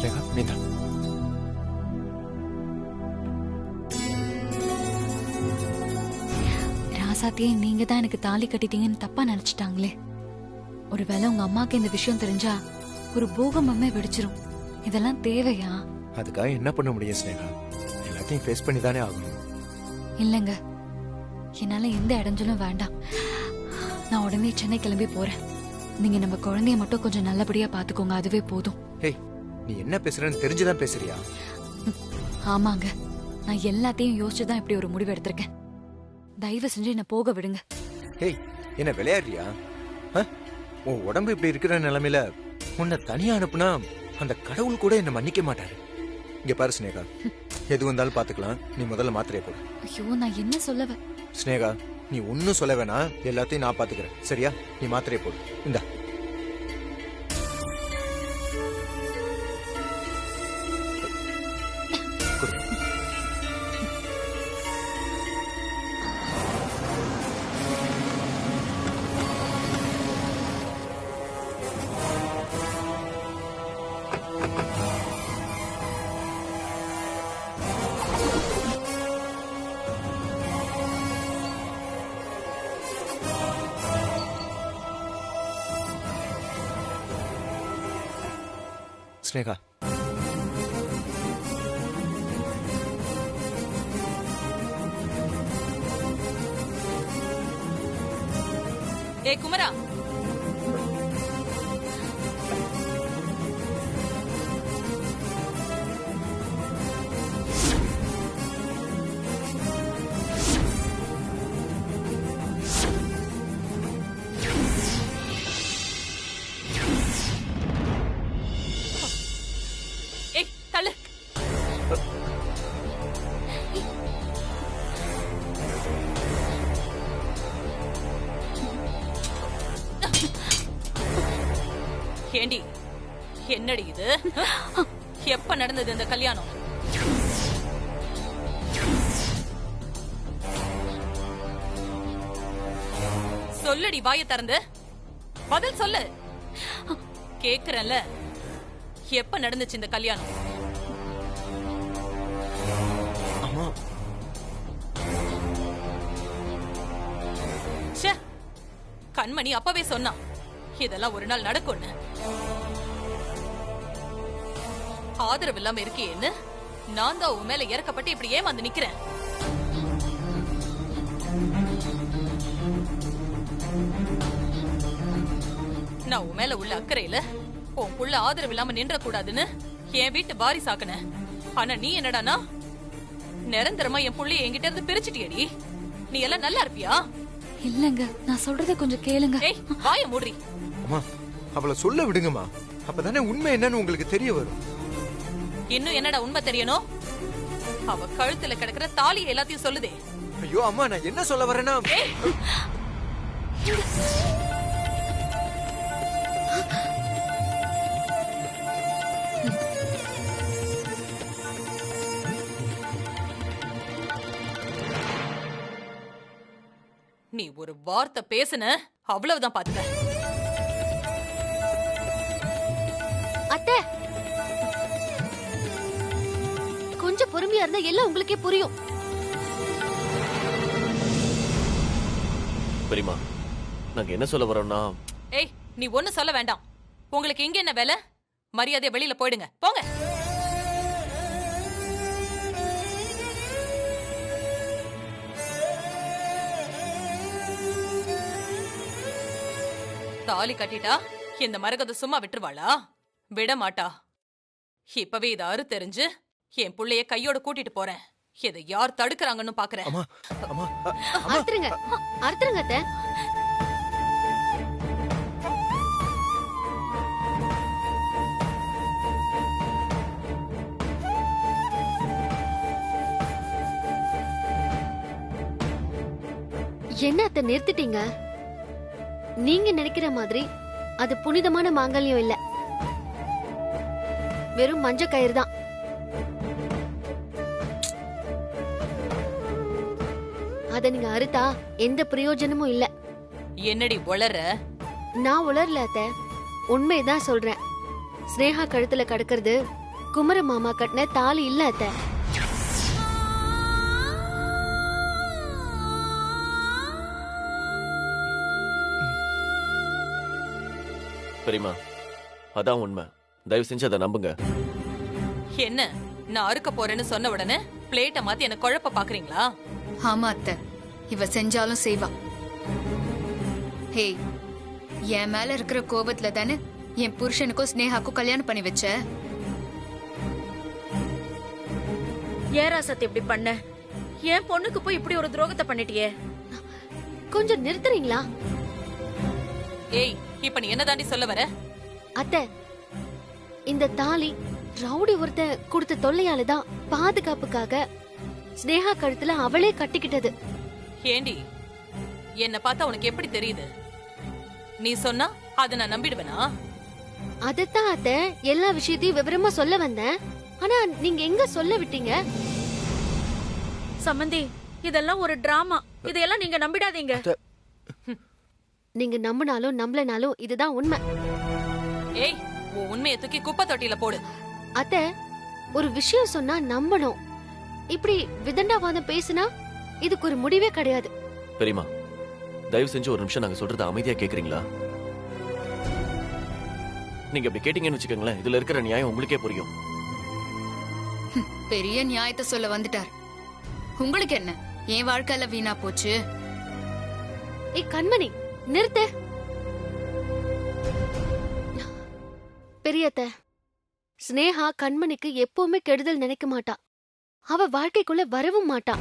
ஸ்னேகா நீதான். ராசாத்தியே நீங்க தான் எனக்கு தாலி கட்டிட்டீங்கன்னு தப்பா நினைச்சிட்டாங்களே. ஒருவேளை உங்க அம்மாக்கு இந்த விஷயம் தெரிஞ்சா ஒரு பூகம்பமே வெடிச்சிரும். இதெல்லாம் தேவையா? அதுக்காக என்ன பண்ண முடியும் ஸ்னேகா? எல்லாத்தையும் ஃபேஸ் பண்ணி தானே ஆகணும். இல்லங்க, என்னால எந்த இடைஞ்சலும் வேண்டாம். நான் உடனே சென்னை கிளம்பி போறேன். நீங்க நம்ம குழந்தைய மட்டும் கொஞ்சம் நல்லபடியா பாத்துக்கோங்க, அதுவே போதும். ஹேய், நீ என்ன பேசுறன்னு தெரிஞ்சுதான் பேசுறியா? ஆமாங்க, நான் எல்லாத்தையும் யோசிச்சுதான் இப்படி ஒரு முடிவு எடுத்திருக்கேன். தயவு செஞ்சு என்ன போக விடுங்க. ஹேய், என்ன விளையாடுறியா? உன் உடம்பு இப்படி இருக்கிற நிலைமையில உன்னை தனியா அனுப்புனா அந்த கடவுள் கூட என்ன மன்னிக்க மாட்டாரு. இங்க பாரு ஸ்னேகா, எது வந்தாலும் பாத்துக்கலாம். நீ முதல்ல மாத்திரையை போடு. ஐயோ, நான் என்ன சொல்லவ? ஸ்னேகா, நீ ஒன்னும் சொல்ல வேணாம், எல்லாத்தையும் நான் பாத்துக்கிறேன். சரியா? நீ மாத்திரையை போடு. இந்தா. ஸ்னேகா, ஏ குமரா, ஏய் தள்ளு. ஏண்டி, என்னடி இது? எப்ப நடந்தது இந்த கல்யாணம்? சொல்லுடி, வாய திறந்து பதில் சொல்லு. கேக்குறேன்ல, எப்ப நடந்துச்சு இந்த கல்யாணம்? அம்மா. ச்சே, கண்மணி அப்பவே சொன்னான் இதெல்லாம் ஒரு நாள் நடக்கும்னு. ஆதரவு இல்லாம இருக்கேன்னு நான் தான் உன் மேல இறக்கப்பட்டு இப்படி ஏமாந்து நிக்கிறேன். நான் உன் மேல உள்ள அக்கறையில உன் புள்ள ஆதரவு இல்லாம நின்ற கூடாதுன்னு என் வீட்டு வாரிசாக்குன. ஆனா நீ என்னடானா நிரந்தரமா என் புள்ளைய என்கிட்ட இருந்து பிரிச்சுட்டியடி. நீ எல்லாம் நல்லா இருப்பியா? இல்லங்க, நான் சொல்றத கொஞ்சம் கேளுங்க. ஏய், வாய மூடி. அம்மா, அவளை சொல்ல விடுங்கம்மா. அப்பதானே உண்மை என்னன்னு உங்களுக்கு தெரிய வரும். இன்னும் என்னடா உண்மை தெரியணும்? அவ கழுத்துல கிடக்குற தாலி எல்லாத்தையும் சொல்லுதே. ஐயோ அம்மா, நான் என்ன சொல்ல வரேன்னா, நீ ஒரு வார்த்தை பேசுன அவ்வளவுதான் பாத்துக்க. அத்தை, கொஞ்சம் பொறுமையா இருந்தா எல்லாம் உங்களுக்கே புரியும். பெரியமா, நாங்க என்ன சொல்ல வரோம்னா... ஏய், நீ ஒண்ணு சொல்ல வேண்டாம். உங்களுக்கு இங்க என்ன வேலை? மரியாதை வெளியில போயிடுங்க, போங்க. தாலி கட்டிட்டா இந்த மரகத சும்மா விட்டுருவாளா? விட மாட்டா. இப்பவே இத அறு தெரிஞ்சு என் புள்ளைய கையோட கூட்டிட்டு போறேன். இதை யார் தடுக்கறாங்கன்னு பாக்குறேன். அறுத்துருங்க, அறுத்துருங்க அத்தை. என்ன அத்தை நிறுத்திட்டீங்க? நீங்க நினைக்கிற மாதிரி அது புனிதமான மாங்கல்யம் இல்ல, வெறும் மஞ்ச கயிறு தான். அத நீங்க அறுத்தா எந்த பிரயோஜனமும் இல்ல. என்னடி உளற? நான் உளரல அத்தை, உண்மைதான் சொல்றேன். ஸ்னேகா கழுத்துல கடக்கிறது குமர மாமா கட்டின தாலி இல்ல அத்தை. பெரியமா, அதான் உண்மை. தயவு செஞ்சு அதை நம்புங்க. என்ன நான் அறுக்க போறேன்னு சொன்ன உடனே பிளேட்டை மாத்தி என்ன குழப்ப பாக்குறீங்களா? ஆமா அத்தை, இவ செஞ்சாலும் செய்வா. ஹே, என் மேல இருக்கிற கோபத்துல தானே என் புருஷனுக்கும் ஸ்னேகாக்கும் கல்யாணம் பண்ணி வச்ச. ஏன் ராசாத்தி இப்படி பண்ண? என் பொண்ணுக்கு போய் இப்படி ஒரு துரோகத்தை பண்ணிட்டியே. கொஞ்சம் நிறுத்துறீங்களா? ஏய், இப்ப நீ என்ன தாண்டி சொல்ல வர? அத்தை, இந்த தாலி ரவுடி ஒருத்த கொடுத்த தொல்லையாலதான் பாதுகாப்புக்காக ஸ்னேகா கழுத்துல அவளே கட்டிக்கிட்டது. ஏண்டி, என்ன பார்த்தா உனக்கு எப்படி தெரியுது? நீ சொன்னா அதை நான் நம்பிடுவேனா? அதத்தான் அத்தை எல்லா விஷயத்தையும் விவரமா சொல்ல வந்தேன். ஆனா நீங்க எங்க சொல்ல விட்டீங்க? சம்பந்தி, இதெல்லாம் ஒரு டிராமா. இதையெல்லாம் நீங்க நம்பிடாதீங்க. நீங்க நம்பினாலும் நம்பலனாலும் இதுதான் உண்மை. ஏய், உன் உண்மையை தூக்கி குப்பை தொட்டியில போடு. அத்தை, ஒரு விஷயம் சொன்னா நம்பணும். இப்படி விதண்டாவாதம் பேசினா இதுக்கு ஒரு முடிவே கிடையாது. பெரியமா, தயவு செஞ்சு ஒரு நிமிஷம் நாங்க சொல்றத அமைதியா கேக்குறீங்களா? நீங்க அப்படி கேட்டீங்கன்னு வச்சுக்கோங்களேன், இதுல இருக்கிற நியாயம் உங்களுக்கே புரியும். பெரிய நியாயத்தை சொல்ல வந்துட்டார். உங்களுக்கு என்ன, என் வாழ்க்கையில வீணா போச்சு. ஏய் கண்மணி, நிறுத்து. பெரியத்த, ஸ்னேகா கண்மணிக்கு எப்பவுமே கெடுதல் நினைக்க மாட்டா. அவ வாழ்க்கைக்குள்ள வரவும் மாட்டா.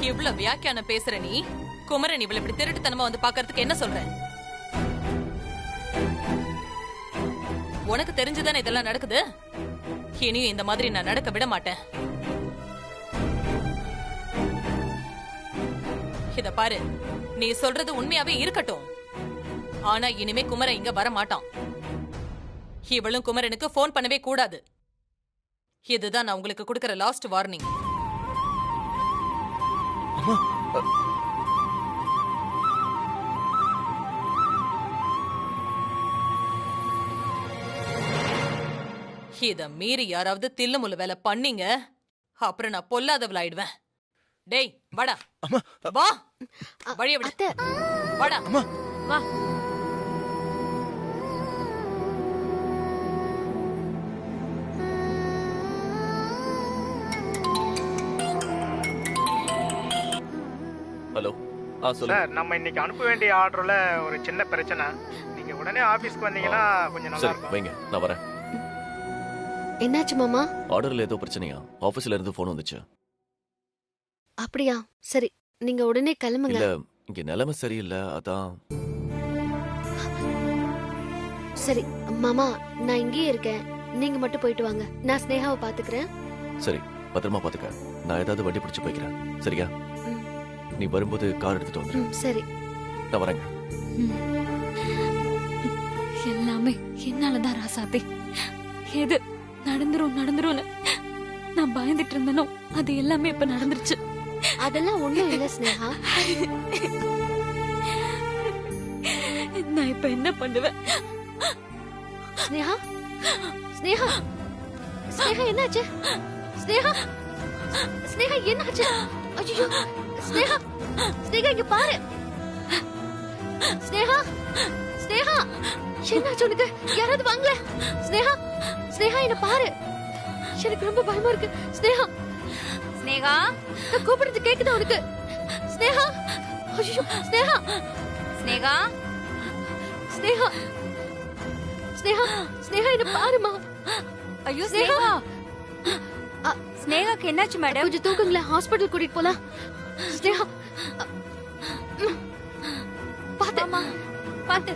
இவ்வளவு வியாக்கியானம் பேசுற நீ, குமரன் இவளை இப்படி திருட்டுத்தனமா வந்து பாக்குறதுக்கு என்ன சொல்ற? உனக்கு தெரிஞ்சுதானே இதெல்லாம் நடக்குது. இனியும் இந்த மாதிரி நான் நடக்க விட மாட்டேன். இத பாரு, நீ சொல்றது உண்மையாவே இருக்கட்டும். ஆனா இனிமே குமரன் இங்க வர மாட்டான். இவளும் குமரனுக்கு போன் பண்ணவே கூடாது. இதுதான் நான் உங்களுக்கு கொடுக்கிற லாஸ்ட் வார்னிங். அம்மா, இத மீறி யாராவது தில்லுமுள்ளு வேலை பண்ணீங்க, அப்புறம் நான் பொல்லாதவளாயிடுவேன். டேய் வாடா. அம்மா, வா, வழிய விடு. அத்தை, வாடா. அம்மா, வா. ஹலோ, சொல்லுங்க. சார், நம்ம இன்னைக்கு அனுப்ப வேண்டிய ஆர்டர்ல ஒரு சின்ன பிரச்சனை. நீங்க உடனே ஆபீஸ்க்கு வந்தீங்கன்னா கொஞ்சம் நல்லா சரி இருக்கும். வைங்க, நான் வரேன். என்னாச்சு மாமா? ஆர்டர்ல ஏதோ பிரச்சனையா? ஆபீஸ்ல இருந்து போன் வந்துச்சு. அப்படியா? சரி, நீங்க உடனே கிளம்புங்க. இல்ல, இங்க நிலைமை சரியில்லை, அதான். சரி மாமா, நான் இங்கேயே இருக்கேன். நீங்க மட்டும் போயிட்டு வாங்க. நான் ஸ்னேகாவை பாத்துக்கிறேன். சரி, பத்திரமா பாத்துக்க. நான் ஏதாவது வண்டி பிடிச்சு போய்க்கிறேன், சரியா? ம். நீ வரும்போது கார் எடுத்துட்டு வந்துரு. சரி. நான் வரேங்க. எல்லாமே என்னாலதான் ராசாத்தி. எது நடந்துரும் நான் பயந்துட்டு இருந்தனோ அது எல்லாமே இப்ப நடந்துருச்சு. அதெல்லாம் ஒண்ணும் இல்ல ஸ்னேகா. நான் இப்ப என்ன பண்ணுவேன்? ஸ்னேகா, ஸ்னேகா, ஸ்னேகா என்னாச்சு? ஸ்னேகா, ஸ்னேகா என்னாச்சு? ஐயோ, ஸ்னேகா, ஸ்னேகா இங்க பாரு. ஸ்னேகா, ஸ்னேகா, என்னாச்சு உனக்கு? யாராவது வாங்கல? ஸ்னேகா, ஸ்னேகா என்ன பாரு. எனக்கு ரொம்ப பயமா இருக்கு. ஸ்னேகா, ஸ்னேகா, நான் கூப்பிடுறது கேக்குதா உனக்கு? ஸ்னேகா, ஐயோ, ஸ்னேகா, ஸ்னேகா, ஸ்னேகா, ஸ்னேகா, ஸ்னேகா என்ன பாருமா. ஐயோ ஸ்னேகா, ஸ்னேகாக்கு என்னாச்சு மேடம்? கொஞ்சம் தூக்குங்களேன், ஹாஸ்பிடல் கூட்டிட்டு போலாம். ஸ்னேகா, பாத்து பாத்து.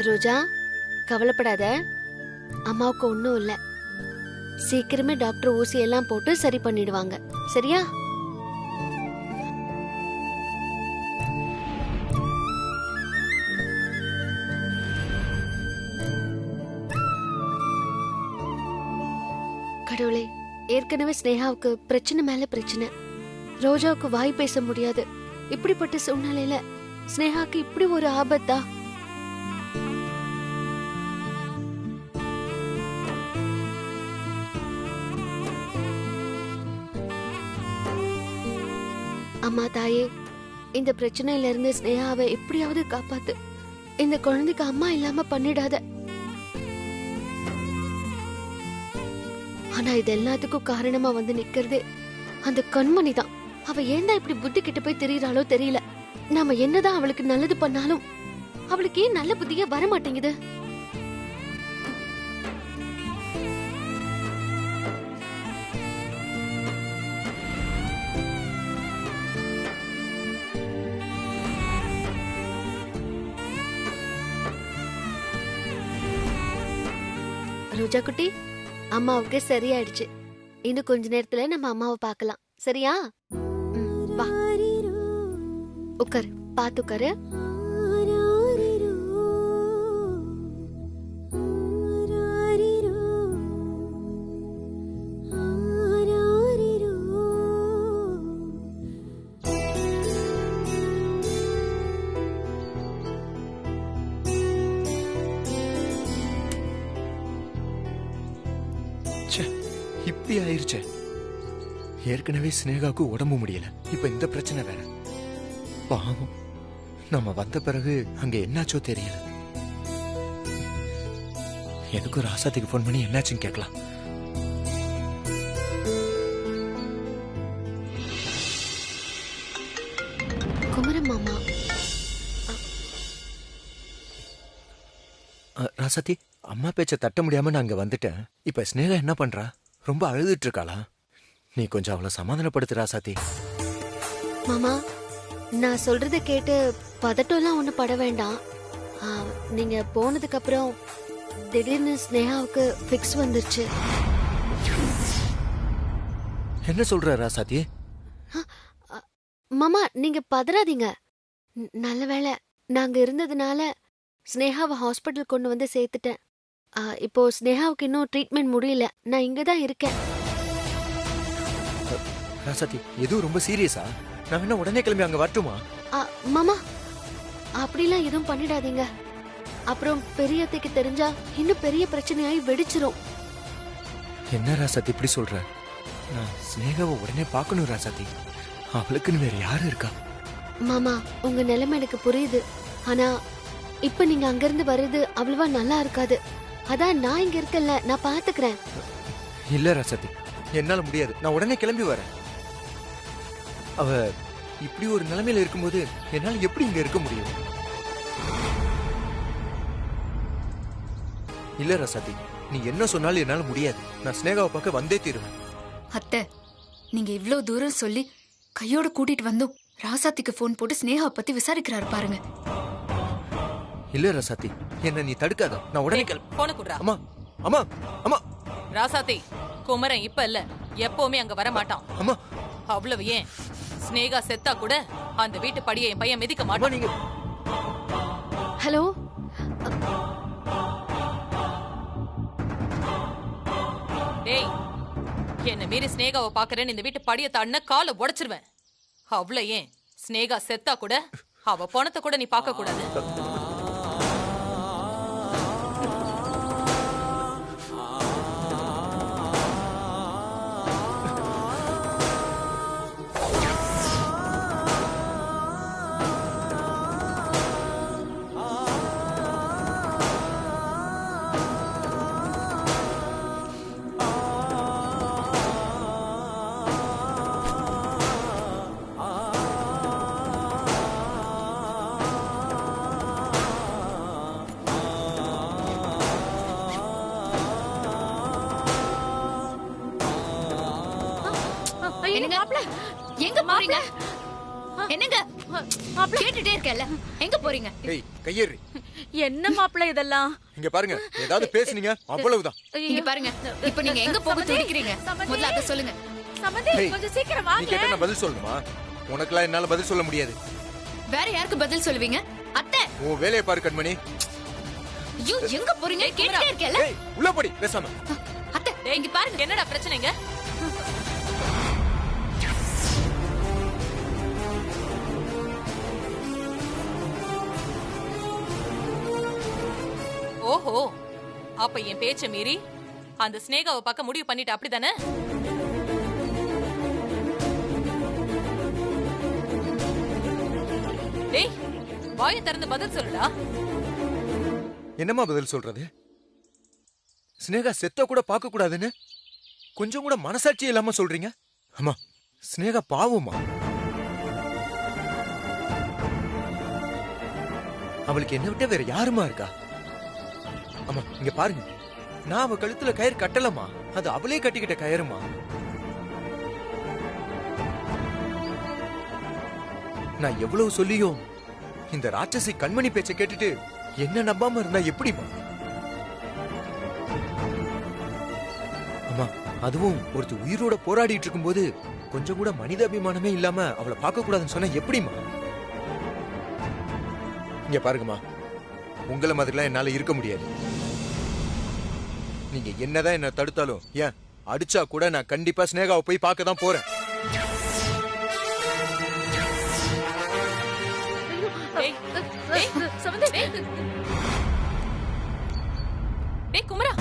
ரோஜா கவலைப்படாத, அம்மாவுக்கு ஒண்ணும் இல்ல. சீக்கிரமே டாக்டர் ஊசி எல்லாம் போட்டு சரி பண்ணிடுவாங்க. சரியா? கடவுளே, ஏற்கனவே ஸ்னேகாவுக்கு பிரச்சனை மேல பிரச்சனை. ரோஜாவுக்கு வாய் பேச முடியாது. இப்படிப்பட்ட சூழ்நிலையில ஸ்னேகாக்கு இப்படி ஒரு ஆபத்தா? அம்மா தாயே, இந்த பிரச்சனையில இருந்து ஸ்னேகாவை எப்படியாவது காப்பாத்து. இந்த குழந்தைக்கு அம்மா இல்லாம பண்ணிடாத. ஆனா இது எல்லாத்துக்கும் காரணமா வந்து நிக்கிறதே அந்த கண்மணி தான். அவ ஏன்டா இப்படி புத்தி கிட்ட போய் தெரியறாளோ தெரியல. நாம என்னதான் அவளுக்கு நல்லது பண்ணாலும் அவளுக்கு ஏன் நல்ல புத்தியே வர மாட்டேங்குது? ரோஜா குட்டி, அம்மாவுக்கு சரியாயிடுச்சு. இன்னும் கொஞ்ச நேரத்துல நம்ம அம்மாவை பார்க்கலாம். சரியா? வா உட்காரு, பாத்து உட்காரு. இப்படி ஆயிருச்சே. ஏற்கனவே ஸ்னேகாவுக்கு உடம்பு முடியல, இப்ப இந்த பிரச்சனை வேற. பாவம், நம்ம வந்த பிறகு அங்க என்னாச்சோ தெரியல. எதுக்கும் ராசாத்துக்கு போன் பண்ணி என்னாச்சுன்னு கேட்கலாம். குமரன் மாமா. ராசாத்தி, அம்மா பேச்ச தட்ட முடியாம நான் அங்க வந்துட்டேன். இப்ப ஸ்னேகா என்ன பண்றா? ரொம்ப அழுதுட்டு இருக்காளா? நீ கொஞ்சம் அவளை சமாதானப்படுத்து ராசாத்தி. மாமா, நான் சொல்றத கேட்டு பதட்டம்லாம் ஒண்ணு பட வேண்டாம். நீங்க போனதுக்கு அப்புறம் திடீர்னு ஸ்னேகாவுக்கு ஃபிக்ஸ் வந்துருச்சு. என்ன சொல்ற ராசாத்தி? மாமா, நீங்க பதறாதீங்க. நல்ல வேளை நாங்க இருந்ததுனால ஸ்னேகாவை ஹாஸ்பிட்டல் கொண்டு வந்து சேர்த்துட்டேன். இப்போ ஸ்னேகாவுக்கு இன்னும் ட்ரீட்மெண்ட் முடியல. நான் இங்கதான் இருக்கேன். ராசாத்தி, எதுவும் ரொம்ப சீரியஸா? நான் என்ன உடனே கிளம்பி அங்க வரட்டுமா? மாமா, அப்படிலாம் எதுவும் பண்ணிடாதீங்க. அப்புறம் பெரியத்தைக்கு தெரிஞ்சா இன்னும் பெரிய பிரச்சனையாயி வெடிச்சிரும். என்ன ராசாத்தி இப்படி சொல்ற? நான் ஸ்னேகாவை உடனே பார்க்கணும் ராசாத்தி. அவளுக்குன்னு வேற யாரு இருக்கா? மாமா, உங்க நிலைமை எனக்கு புரியுது. ஆனா இப்ப நீங்க அங்கிருந்து வர்றது அவ்வளவா நல்லா இருக்காது. அதான் நான் இங்க இருக்கல, நான் பாத்துக்கிறேன். இல்ல ராசாத்தி, என்னால முடியாது. நான் உடனே கிளம்பி வரேன். அவ இப்படி ஒரு நிலைமையில இருக்கும்போது என்னால எப்படி இங்க இருக்க முடியும்? இல்ல ராசாத்தி, நீ என்ன சொன்னாலும் என்னால முடியாது. நான் ஸ்னேகாவை பார்க்க வந்தே தீருவேன். அத்தை, நீங்க இவ்ளோ தூரம் சொல்லி கையோட கூட்டிட்டு வந்தும் ராசாத்திக்கு போன் போட்டு ஸ்னேகாவை பத்தி விசாரிக்கிறாரு பாருங்க. இல்ல ராசாத்தி, என்ன நீ தடுக்காத. நான் உடனே போன குடுறா. அம்மா அம்மா அம்மா. ராசாத்தி, குமரன் இப்ப இல்ல, எப்பவுமே அங்க வர மாட்டான். அம்மா, அவ்வளவு ஏன், ஸ்னேகா செத்தா கூட அந்த வீட்டு படியை என் பையன் மிதிக்க அம்மா மாட்டான். நீங்க. ஹலோ. டேய், என்ன மீறி ஸ்னேகாவை பாக்குறேன்னு இந்த வீட்டு படியை தாண்டின காலை உடைச்சிருவேன். அவ்வளவு ஏன், ஸ்னேகா செத்தா கூட அவ பணத்தை கூட நீ பார்க்க கூடாது. என்னங்க? எங்க போறீங்க? என்னங்க? மாப்பிள்ள கேட்டுட்டே இருக்கல, எங்க போறீங்க? ஏய் கையேறி, என்ன மாப்பிள்ள இதெல்லாம்? இங்க பாருங்க, ஏதாவது பேசுனீங்க அவ்வளவுதான். இங்க பாருங்க, இப்ப நீங்க எங்க போக துடிக்கிறீங்க? முதல்ல அத சொல்லுங்க. சமந்தி ஏய், கொஞ்சம் சீக்கிரம் நீ வாங்க. கேட்ட நான் பதில் சொல்லணுமா? உனக்கெல்லாம் என்னால பதில் சொல்ல முடியாது. வேற யாருக்கு பதில் சொல்லுவீங்க? அத்தை, உன் வேலையை பாரு கண்மணி. ஐயோ எங்க போறீங்க? கேட்டுட்டே இருக்கல. ஏய் உள்ள போடி பேசாம. அத்தை, இங்க பாருங்க. என்னடா பிரச்சனைங்க? ஓஹோ, அப்ப என் பேச்ச மீறி அந்த ஸ்னேகாவை பார்க்க முடிவு பண்ணிட்டு அப்படிதானே? டேய், வாயை திறந்து பதில் சொல்லுடா. என்னம்மா பதில் சொல்றது? ஸ்னேகா செத்த கூட பார்க்க கூடாதுன்னு கொஞ்சம் கூட மனசாட்சி இல்லாம சொல்றீங்க. அம்மா, ஸ்னேகா பாவமா. அவளுக்கு என்ன விட்ட வேற யாருமா இருக்கா? அம்மா இங்க பாருங்க, நான் அவ கழுத்துல கயிறு கட்டலமா, அது அவளே கட்டிக்கிட்ட கயிறுமா. நான் எவ்வளவு சொல்லியும் இந்த ராட்சசி கண்மணி பேச்ச கேட்டுட்டு என்ன நம்பாம இருந்தா எப்படிமா? அம்மா, அதுவும் ஒருத்தர் உயிரோட போராடிட்டு இருக்கும்போது கொஞ்சம் கூட மனிதாபிமானமே இல்லாம அவளை பார்க்க கூடாதுன்னு சொன்னா எப்படிமா? இங்க பாருங்கம்மா, உங்களை மாதிரிலாம் என்னால இருக்க முடியாது. நீங்க என்னதான் என்ன தடுத்தாலும், ஏன் அடிச்சா கூட நான் கண்டிப்பா ஸ்னேகாவை போய் பார்க்க தான் போறேன். டேய், டேய், சமந்தி டேய் குமரா,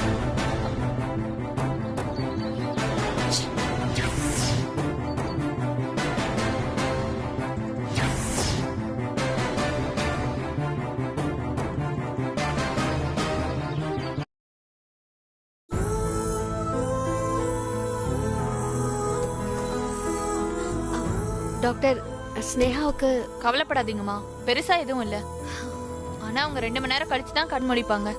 டாக்டர், ஸ்னேகாவுக்கு கவலைப்படாதீங்கம்மா, பெருசா எதுவும் இல்ல. ஆனா அவங்க 2 மணி நேரம் கழிச்சு தான் கண் முடிப்பாங்க.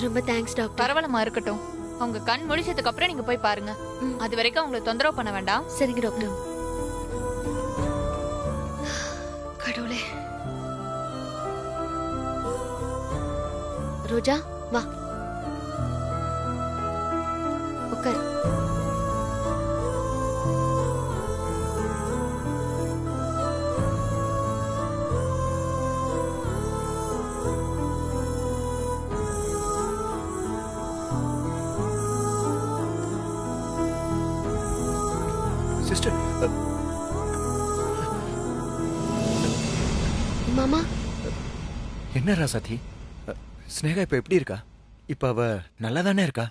ரொம்ப தேங்க்ஸ் டாக்டர். பரவாயில்லமா, இருக்கட்டும். அவங்க கண் முடிச்சதுக்கு அப்புறம் நீங்க போய் பாருங்க. அது வரைக்கும் அவங்களை தொந்தரவு பண்ண வேண்டாம். சரிங்க டாக்டர். கடவுளே. ரோஜா வா உட்கார். சிஸ்டர், மாமா, என்ன ராசாத்தி, ஸ்னேகா இப்ப எப்படி இருக்கா? இப்ப அவ நல்லா தானே இருக்கா?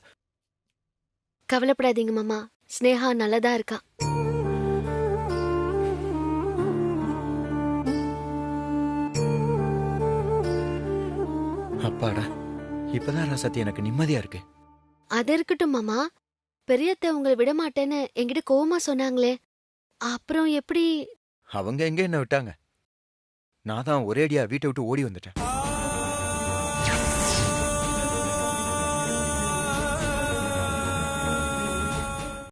கவலைப்படாதீங்க மாமா, ஸ்னேகா நல்லதா இருக்கா. அப்பாடா, இப்பதான் ராசாத்தி எனக்கு நிம்மதியா இருக்கு. அது இருக்கட்டும் மாமா, பெரியத்தை உங்களை விட மாட்டேன்னு என்கிட்ட கோவமா சொன்னாங்களே, அப்புறம் எப்படி? அவங்க எங்க என்ன விட்டாங்க? நான் தான் ஒரேடியா வீட்டை விட்டு ஓடி வந்துட்டேன்.